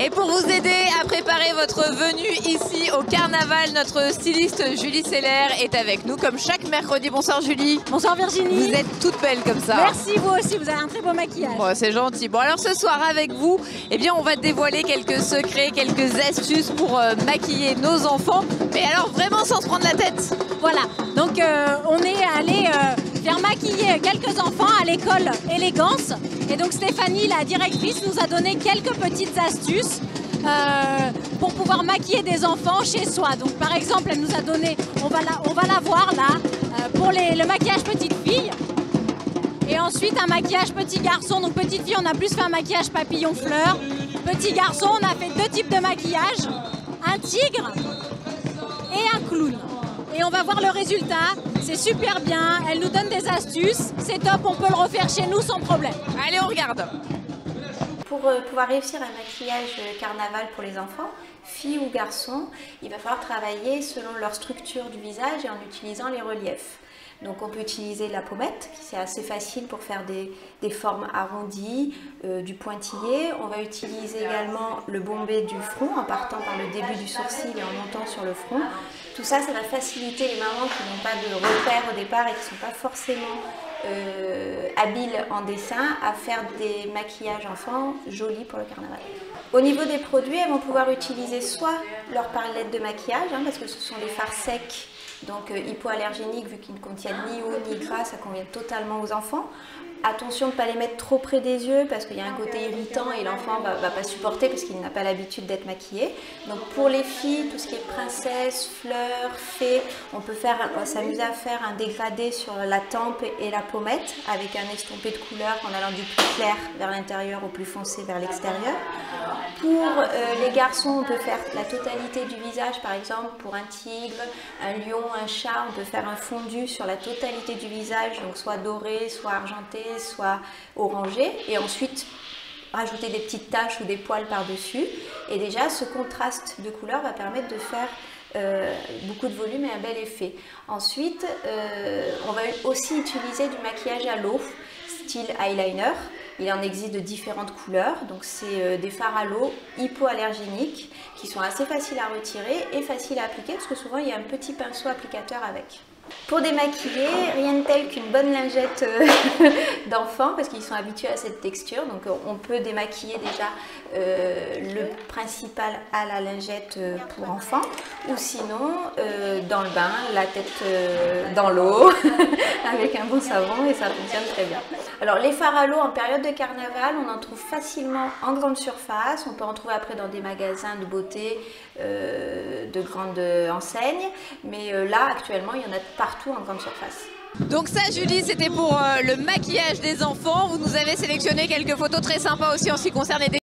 Et pour vous aider à préparer votre venue ici au carnaval, notre styliste Julie Seller est avec nous comme chaque mercredi. Bonsoir Julie. Bonsoir Virginie. Vous êtes toute belle comme ça. Merci, vous aussi, vous avez un très beau maquillage. Bon, c'est gentil. Bon, alors ce soir avec vous, eh bien, on va dévoiler quelques secrets, quelques astuces pour maquiller nos enfants. Mais alors vraiment sans se prendre la tête. Voilà, donc on est allé faire maquiller quelques enfants à l'école Élégance. Et donc Stéphanie, la directrice, nous a donné quelques petites astuces pour pouvoir maquiller des enfants chez soi. Donc par exemple, elle nous a donné, on va la voir là, pour le maquillage petite fille. Et ensuite un maquillage petit garçon. Donc petite fille, on a plus fait un maquillage papillon fleur. Petit garçon, on a fait deux types de maquillage, un tigre et un clown. Et on va voir le résultat, c'est super bien, elle nous donne des astuces, c'est top, on peut le refaire chez nous sans problème. Allez, on regarde. Pour pouvoir réussir un maquillage carnaval pour les enfants, filles ou garçons, il va falloir travailler selon leur structure du visage et en utilisant les reliefs. Donc on peut utiliser la pommette, c'est assez facile pour faire des formes arrondies, du pointillé. On va utiliser également le bombé du front en partant par le début du sourcil et en montant sur le front. Tout ça, ça va faciliter les mamans qui n'ont pas de repères au départ et qui ne sont pas forcément habiles en dessin à faire des maquillages enfants jolis pour le carnaval. Au niveau des produits, elles vont pouvoir utiliser soit leur palette de maquillage, parce que ce sont des fards secs, donc hypoallergéniques, vu qu'ils ne contiennent ni eau ni gras, ça convient totalement aux enfants. Attention de ne pas les mettre trop près des yeux parce qu'il y a un côté irritant et l'enfant ne va pas supporter parce qu'il n'a pas l'habitude d'être maquillé. Donc pour les filles, tout ce qui est princesse, fleurs, fée, on peut s'amuser à faire un dégradé sur la tempe et la pommette avec un estompé de couleur en allant du plus clair vers l'intérieur au plus foncé vers l'extérieur. Pour les garçons, on peut faire la totalité du visage, par exemple pour un tigre, un lion, un chat, on peut faire un fondu sur la totalité du visage, donc soit doré, soit argenté, soit orangé, et ensuite rajouter des petites taches ou des poils par-dessus. Et déjà, ce contraste de couleurs va permettre de faire beaucoup de volume et un bel effet. Ensuite, on va aussi utiliser du maquillage à l'eau, style eyeliner. Il en existe de différentes couleurs, donc c'est des fards à l'eau hypoallergéniques qui sont assez faciles à retirer et faciles à appliquer parce que souvent il y a un petit pinceau applicateur avec. Pour démaquiller, rien de tel qu'une bonne lingette d'enfant parce qu'ils sont habitués à cette texture. Donc on peut démaquiller déjà le principal à la lingette pour enfants ou sinon dans le bain, la tête dans l'eau avec un bon savon et ça fonctionne très bien. Alors les fards à l'eau en période de carnaval, on en trouve facilement en grande surface. On peut en trouver après dans des magasins de beauté de grandes enseignes. Mais là actuellement il y en a partout en grande surface. Donc ça Julie, c'était pour le maquillage des enfants. Vous nous avez sélectionné quelques photos très sympas aussi en ce qui concerne les